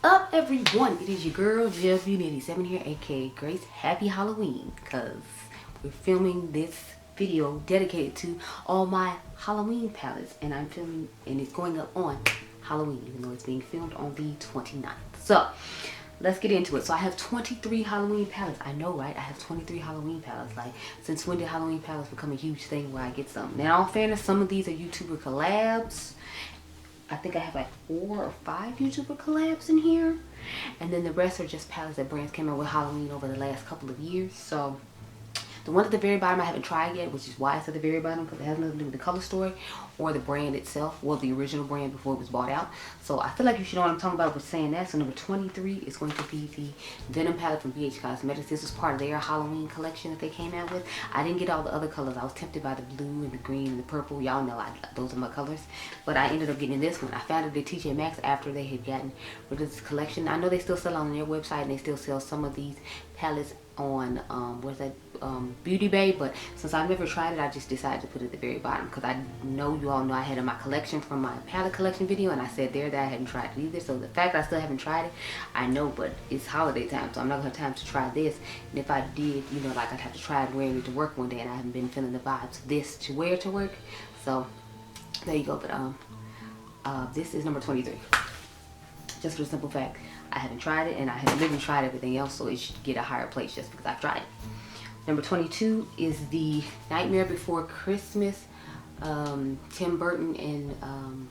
up, everyone? It is your girl GlossGods here, aka Grace. Happy Halloween, because we're filming this video dedicated to all my Halloween palettes, and I'm filming, and it's going up on Halloween, even though it's being filmed on the 29th. So let's get into it. So I have 23 Halloween palettes. I know, right? I have 23 Halloween palettes. Like, since when did Halloween palettes become a huge thing where I get some? Now, in all fairness, some of these are YouTuber collabs. I think I have like 4 or 5 YouTuber collabs in here. And then the rest are just palettes that brands came out with Halloween over the last couple of years. So the one at the very bottom I haven't tried yet, which is why it's at the very bottom, because it has nothing to do with the color story or the brand itself. Well, the original brand before it was bought out. So I feel like you should know what I'm talking about with saying that. So number 23 is going to be the Venom palette from BH Cosmetics. This was part of their Halloween collection that they came out with. I didn't get all the other colors. I was tempted by the blue and the green and the purple. Y'all know those are my colors. But I ended up getting this one. I found it at TJ Maxx after they had gotten rid of this collection. I know they still sell on their website, and they still sell some of these palettes on Beaute Bar, but since I've never tried it, I just decided to put it at the very bottom, because I know you all know I had in my collection from my palette collection video, and I said there that I hadn't tried it either. So the fact that I still haven't tried it, I know, but it's holiday time, so I'm not gonna have time to try this. And if I did, you know, like, I'd have to try it wearing it to work one day, and I haven't been feeling the vibes of this to wear to work. So there you go. But this is number 23, just for the simple fact I haven't tried it, and I haven't even tried everything else, so it should get a higher place just because I've tried it. Number 22 is the Nightmare Before Christmas, Tim Burton and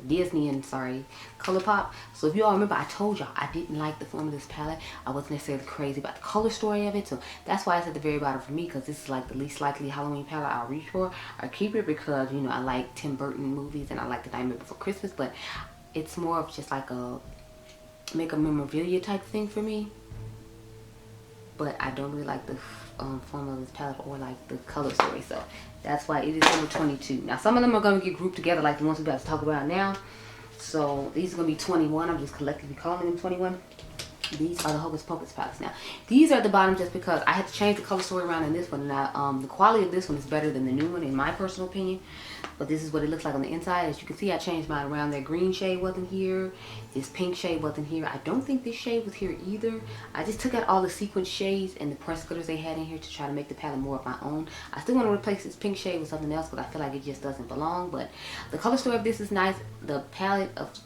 Disney and ColourPop. So if you all remember, I told y'all I didn't like the form of this palette. I wasn't necessarily crazy about the color story of it, so that's why it's at the very bottom for me, because this is like the least likely Halloween palette I'll reach for or keep it, because, you know, I like Tim Burton movies and I like the Nightmare Before Christmas, but it's more of just like a make a memorabilia type thing for me. But I don't really like the form of this palette or like the color story, so that's why it is number 22. Now some of them are going to get grouped together like the ones we're about to talk about now. So these are going to be 21. I'm just collectively calling them 21. These are the Hocus Pocus palettes. Now these are at the bottom just because I had to change the color story around in this one, and the quality of this one is better than the new one in my personal opinion. But this is what it looks like on the inside. As you can see, I changed mine around. That green shade wasn't here. This pink shade wasn't here. I don't think this shade was here either. I just took out all the sequence shades and the press glitters they had in here to try to make the palette more of my own. I still want to replace this pink shade with something else, but I feel like it just doesn't belong. But the color story of this is nice. The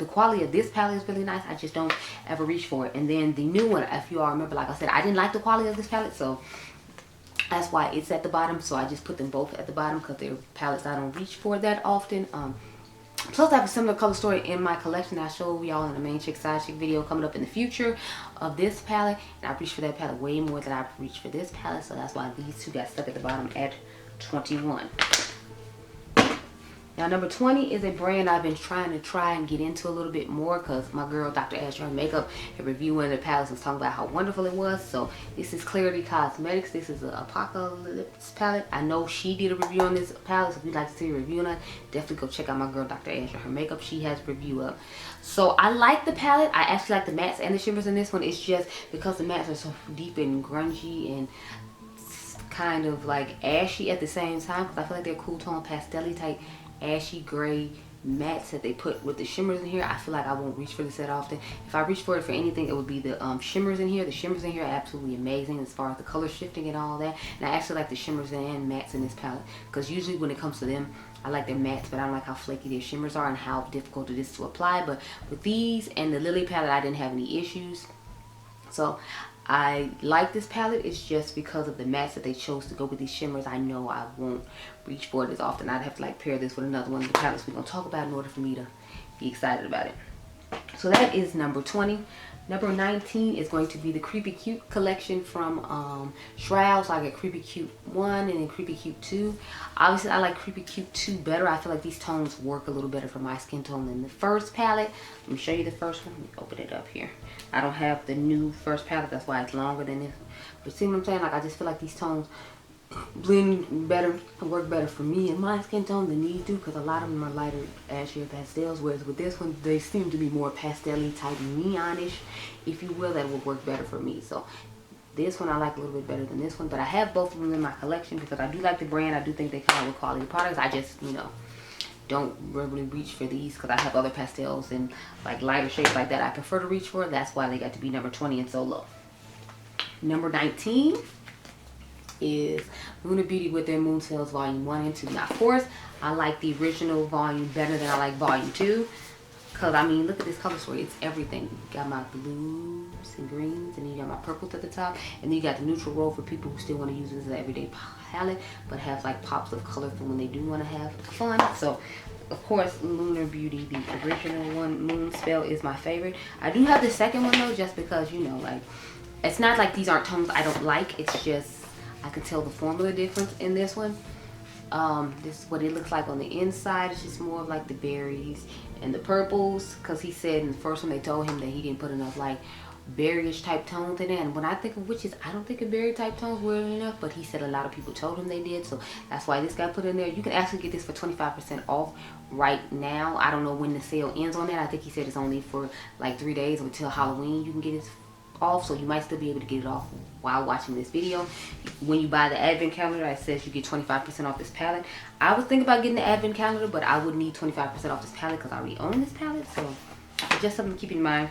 quality of this palette is really nice. I just don't ever reach for it. And then the new one, if you all remember, like I said, I didn't like the quality of this palette, so that's why it's at the bottom. So I just put them both at the bottom because they're palettes I don't reach for that often. Plus I have a similar color story in my collection I showed y'all in the main chick side chick video coming up in the future of this palette, and I reached for that palette way more than I've reached for this palette, so that's why these two got stuck at the bottom at 21. Now number 20 is a brand I've been trying to get into a little bit more, because my girl Dr. Adriangameover had reviewed one of the palettes and was talking about how wonderful it was. So this is Clarity Cosmetics. This is an Apocalypse palette. I know she did a review on this palette, so if you'd like to see a review on it, definitely go check out my girl Dr. Adriangameover. She has a review up. So I like the palette. I actually like the mattes and the shimmers in this one. It's just because the mattes are so deep and grungy and kind of like ashy at the same time, because I feel like they're cool tone pastel-y type ashy gray mattes that they put with the shimmers in here. I feel like I won't reach for this that often. If I reach for it for anything, it would be the shimmers in here. The shimmers in here are absolutely amazing as far as the color shifting and all that. And I actually like the shimmers and mattes in this palette, because usually when it comes to them, I like their mattes, but I don't like how flaky their shimmers are and how difficult it is to apply. But with these and the Lily palette, I didn't have any issues. So I like this palette. It's just because of the mattes that they chose to go with these shimmers. I know I won't reach for it as often. I'd have to like pair this with another one of the palettes we're going to talk about in order for me to be excited about it. So that is number 20. Number 19 is going to be the Creepy Cute collection from Shroud. So I get Creepy Cute 1 and then Creepy Cute 2. Obviously, I like Creepy Cute 2 better. I feel like these tones work a little better for my skin tone than the first palette. Let me show you the first one. Let me open it up here. I don't have the new first palette. That's why it's longer than this. But see what I'm saying? Like, I just feel like these tones blend better and work better for me and my skin tone than these do, because a lot of them are lighter ashy pastels, whereas with this one they seem to be more pastel-y type neonish, if you will, that would work better for me. So this one I like a little bit better than this one, but I have both of them in my collection because I do like the brand. I do think they come out with quality products. I just, you know, don't really reach for these because I have other pastels and like lighter shades like that I prefer to reach for. That's why they got to be number 20 and so low. Number 19 is Huda Beauty with their Moon Sales Volume 1 and 2. Now, of course, I like the original volume better than I like Volume 2. Because, I mean, look at this color story. It's everything. You got my blues and greens, and then you got my purples at the top. And then you got the neutral roll for people who still want to use this as an everyday palette, but have, like, pops of color for when they do want to have fun. So, of course, Lunar Beauty, the original one, Moon Spell, is my favorite. I do have the second one, though, just because, you know, like, it's not like these aren't tones I don't like. It's just, I can tell the formula difference in this one. This is what it looks like on the inside. It's just more of like the berries and the purples, because he said in the first one they told him that he didn't put enough like berryish type tones in it. And when I think of witches, I don't think of berry type tones were enough, but he said a lot of people told him they did, so that's why this got put in there. You can actually get this for 25% off right now. I don't know when the sale ends on that. I think he said it's only for like 3 days until Halloween you can get it off, so you might still be able to get it off while watching this video. When you buy the advent calendar, it says you get 25% off this palette. I was thinking about getting the advent calendar, but I would need 25% off this palette because I already own this palette, so just something to keep in mind.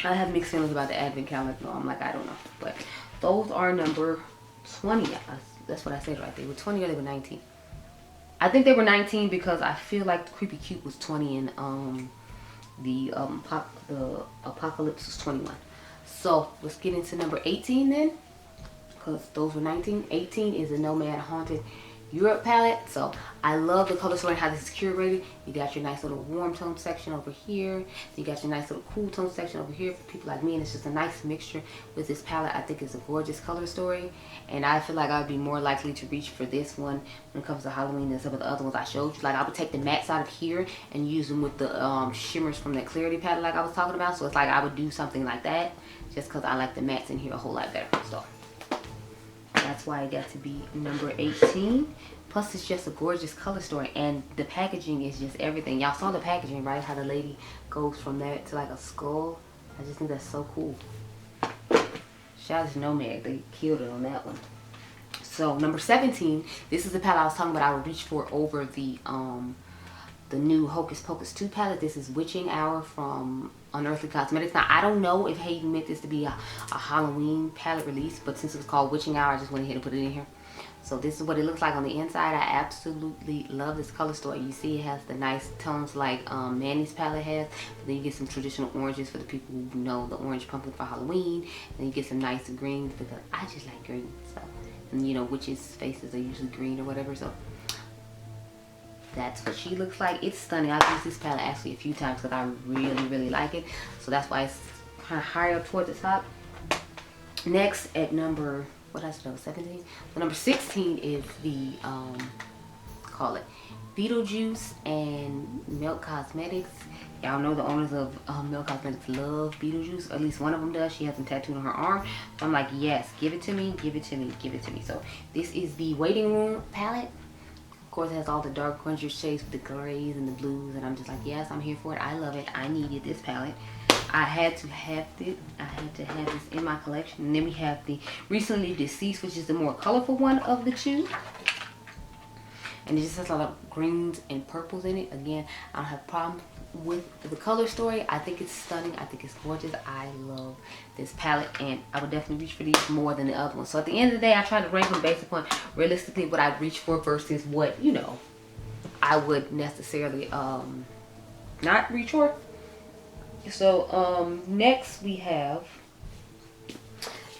I have mixed feelings about the advent calendar. No, I'm like, I don't know, but those are number 20. That's what I said right. They were 20 or they were 19. I think they were 19 because I feel like the Creepy Cute was 20 and the Apocalypse was 21. So let's get into number 18 then, because those were 19. 18 is a Nomad Haunted Europe palette. So I love the color story and how this is curated. You got your nice little warm tone section over here. You got your nice little cool tone section over here for people like me. And it's just a nice mixture with this palette. I think it's a gorgeous color story. And I feel like I would be more likely to reach for this one when it comes to Halloween than some of the other ones I showed you. Like I would take the mattes out of here and use them with the shimmers from that Clarity palette like I was talking about. So it's like I would do something like that just because I like the mattes in here a whole lot better. So that's why it got to be number 18. Plus, it's just a gorgeous color story, and the packaging is just everything. Y'all saw the packaging, right? How the lady goes from that to like a skull. I just think that's so cool. Shout out to Nomad. They killed it on that one. So, number 17. This is the palette I was talking about I would reach for over the new Hocus Pocus 2 palette. This is Witching Hour from Unearthly Cosmetics. Now, I don't know if Hayden meant this to be a Halloween palette release, but since it was called Witching Hour, I just went ahead and put it in here. So this is what it looks like on the inside. I absolutely love this color story. You see it has the nice tones like Manny's palette has. But then you get some traditional oranges for the people who know the orange pumpkin for Halloween. And then you get some nice greens because I just like green. So, and you know, witches' faces are usually green or whatever. So that's what she looks like. It's stunning. I've used this palette actually a few times because I really like it. So that's why it's kind of higher up towards the top. Next at number, what I said, 17? So number 16 is the, call it Beetlejuice and Milk Cosmetics. Y'all know the owners of Milk Cosmetics love Beetlejuice. At least one of them does. She has them tattooed on her arm. So I'm like, yes, give it to me, give it to me, give it to me. So this is the Waiting Room palette. Of course, it has all the dark grungy shades with the grays and the blues. And I'm just like, yes, I'm here for it. I love it. I needed this palette. I had to have it. I had to have this in my collection. And then we have the Recently Deceased, which is the more colorful one of the two. And it just has a lot of greens and purples in it. Again, I don't have a problem with the color story. I think it's stunning. I think it's gorgeous. I love this palette, and I would definitely reach for these more than the other ones. So at the end of the day, I try to rank them based upon realistically what I'd reach for versus what, you know, I would necessarily not reach for. So next we have,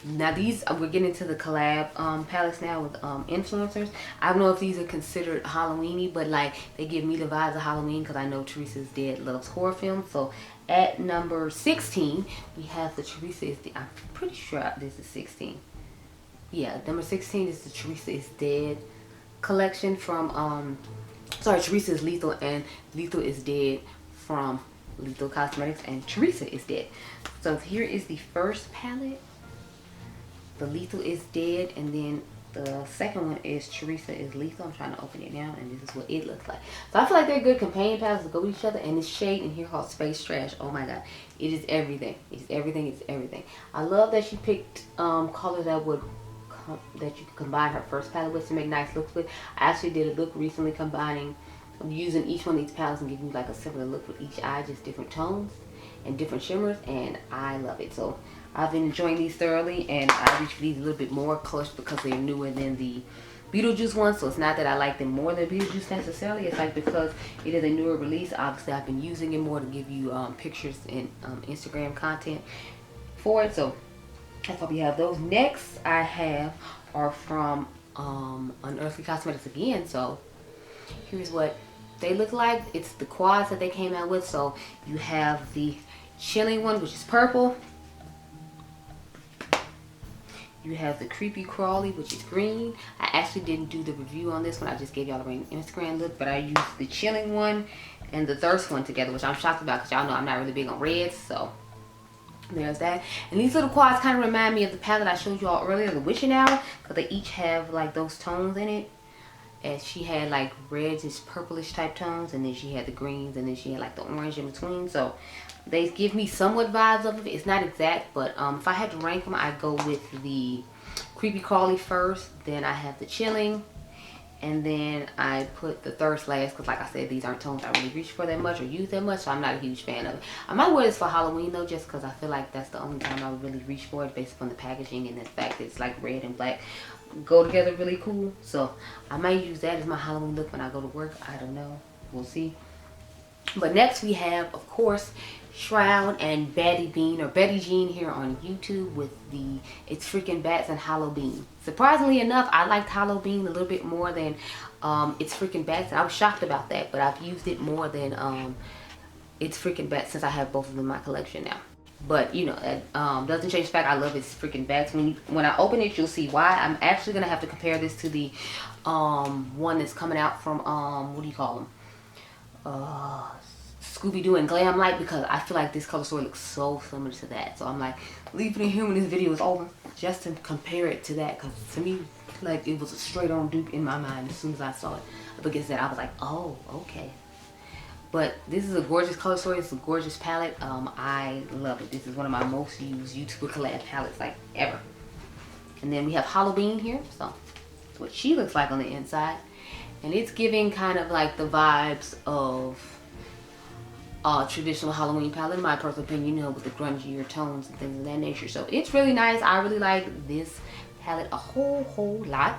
now these, we're getting into the collab palettes now with influencers. I don't know if these are considered Halloweeny, but like they give me the vibes of Halloween because I know Teresa's Dead loves horror films. So at number 16 we have the Teresa is Dead. I'm pretty sure this is 16. Yeah, number 16 is the Teresa is Dead collection from sorry, Teresa is Lethal and Lethal is Dead from Lethal Cosmetics, and Teresa is Dead. So here is the first palette. The Lethal is Dead, and then the second one is Teresa is Lethal. I'm trying to open it now, and this is what it looks like. So I feel like they're good companion palettes to go with each other. And this shade in here called Space Trash, oh my god, it is everything. It's everything. It's everything. I love that she picked colors that would that you could combine her first palette with to make nice looks with. I actually did a look recently combining I'm using each one of these palettes and giving you like a similar look with each eye, just different tones and different shimmers, and I love it. So I've been enjoying these thoroughly, and I reach for these a little bit more colors because they're newer than the Beetlejuice one. So it's not that I like them more than Beetlejuice necessarily. It's like because it is a newer release, obviously I've been using it more to give you pictures and Instagram content for it. So that's why we have those. Next I have are from Unearthly Cosmetics again. So here's what they look like. It's the quads that they came out with. So you have the chilling one, which is purple. You have the creepy crawly, which is green. I actually didn't do the review on this one. I just gave y'all the Instagram look, but I used the chilling one and the thirst one together, which I'm shocked about because y'all know I'm not really big on reds. So there's that. And these little quads kind of remind me of the palette I showed y'all earlier, the Witching Hour, because they each have like those tones in it. And she had like reds and purplish type tones, and then she had the greens, and then she had like the orange in between. So they give me somewhat vibes of it. It's not exact, but if I had to rank them, I'd go with the creepy crawly first, then I have the chilling, and then I put the thirst last, because like I said, these aren't tones I really reach for that much or use that much, so I'm not a huge fan of it. I might wear this for Halloween though, just because I feel like that's the only time I would really reach for it, based upon the packaging and the fact that it's like red and black go together really cool. So I might use that as my Halloween look when I go to work. I don't know, we'll see. But next we have, of course, Shroud and Betty Bean, or Betty Jean here on YouTube, with the It's Freaking Bats and Hollow Bean. Surprisingly enough, I liked Hollow Bean a little bit more than It's Freaking Bats, and I was shocked about that, but I've used it more than It's Freaking Bats since I have both of them in my collection now. But you know, that doesn't change the fact I love It's Freaking Bats. When I open it, you'll see why. I'm actually gonna have to compare this to the one that's coming out from what do you call them, Scooby-Doo and Glam Light, because I feel like this color story looks so similar to that. So I'm like, leaving it here when this video is over just to compare it to that, because to me, like, it was a straight on dupe in my mind as soon as I saw it up against that. I was like, oh, okay. But this is a gorgeous color story. It's a gorgeous palette. I love it. This is one of my most used YouTuber collab palettes like ever. And then we have Hollow Bean here. So that's what she looks like on the inside. And it's giving kind of like the vibes of traditional Halloween palette, in my personal opinion, you know, with the grungier tones and things of that nature. So it's really nice. I really like this palette a whole lot.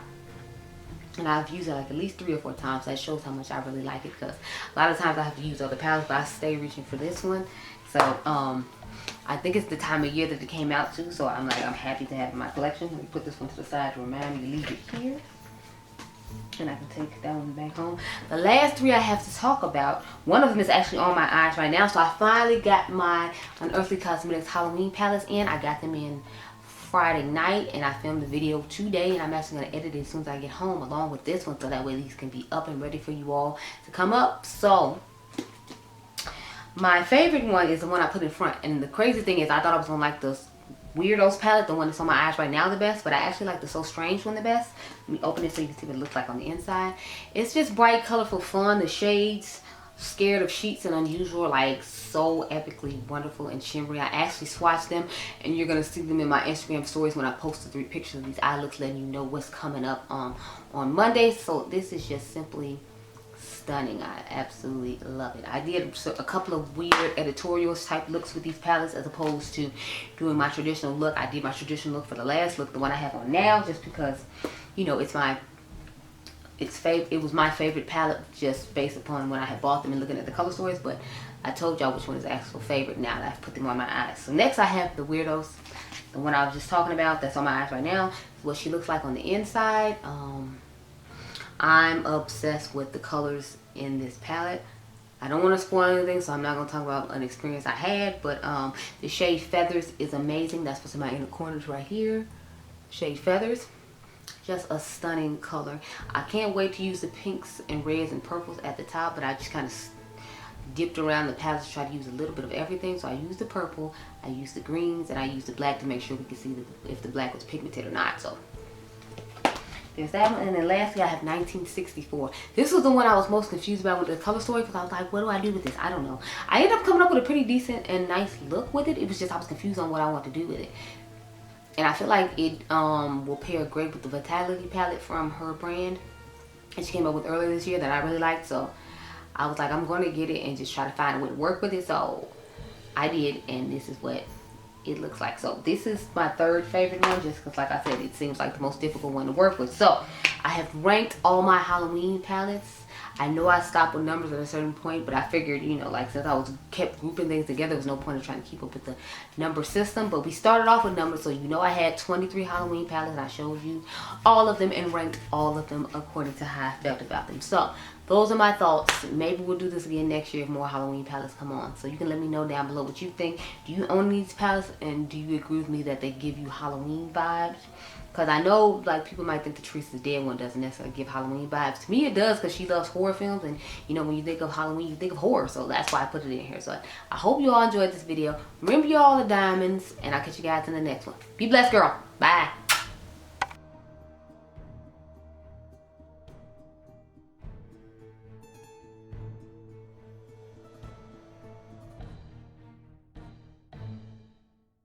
And I've used it like at least 3 or 4 times. That shows how much I really like it, because a lot of times I have to use other palettes, but I stay reaching for this one. So I think it's the time of year that it came out too, so I'm happy to have it in my collection. Let me put this one to the side to remind me to leave it here, and I can take that one back home. The last 3 I have to talk about, one of them is actually on my eyes right now. So I finally got my Unearthly Cosmetics Halloween palettes in. I got them in Friday night, and I filmed the video today, and I'm actually going to edit it as soon as I get home along with this one, so that way these can be up and ready for you all to come up. So my favorite one is the one I put in front, and the crazy thing is I thought I was going to like the Weirdos palette, the one that's on my eyes right now, the best, but I actually like the So Strange one the best. Let me open it so you can see what it looks like on the inside. It's just bright, colorful fun. The shades Scared of Sheets and Unusual, like so epically wonderful and shimmery. I actually swatched them, and you're gonna see them in my Instagram stories when I post the 3 pictures of these eye looks, letting you know what's coming up on Monday. So this is just simply stunning. I absolutely love it. I did a couple of weird editorials type looks with these palettes, as opposed to doing my traditional look. I did my traditional look for the last look, the one I have on now, just because, you know, it was my favorite palette, just based upon when I had bought them and looking at the color stories. But I told y'all which one is the actual favorite now that I've put them on my eyes. So next I have the Weirdos, the one I was just talking about, that's on my eyes right now. What she looks like on the inside. I'm obsessed with the colors in this palette. I don't want to spoil anything, so I'm not going to talk about an experience I had, but the shade Feathers is amazing. That's what's in my inner corners right here. Shade Feathers. Just a stunning color. I can't wait to use the pinks and reds and purples at the top, but I just kind of dipped around the palette to try to use a little bit of everything. So I used the purple, I used the greens, and I used the black to make sure we could see if the black was pigmented or not. So there's that one. And then lastly I have 1964. This was the one I was most confused about with the color story, because I was like, what do I do with this? I don't know. I ended up coming up with a pretty decent and nice look with it. It was just I was confused on what I want to do with it. And I feel like it will pair great with the Vitality palette from her brand that she came up with earlier this year that I really liked. So I was like, I'm going to get it and just try to find a way to work with it. So I did, and this is what it looks like. So this is my third favorite one, just because like I said, it seems like the most difficult one to work with. So I have ranked all my Halloween palettes. I know I stopped with numbers at a certain point, but I figured, you know, like since I was kept grouping things together, there was no point in trying to keep up with the number system. But we started off with numbers, so you know I had 23 Halloween palettes. I showed you all of them and ranked all of them according to how I felt about them. So those are my thoughts. Maybe we'll do this again next year if more Halloween palettes come on. So you can let me know down below what you think. Do you own these palettes, and do you agree with me that they give you Halloween vibes? Because I know, like, people might think the Teresa's Dead one doesn't necessarily give Halloween vibes. To me, it does, because she loves horror films. And, you know, when you think of Halloween, you think of horror. So that's why I put it in here. So I hope you all enjoyed this video. Remember, you all are diamonds. And I'll catch you guys in the next one. Be blessed, girl. Bye.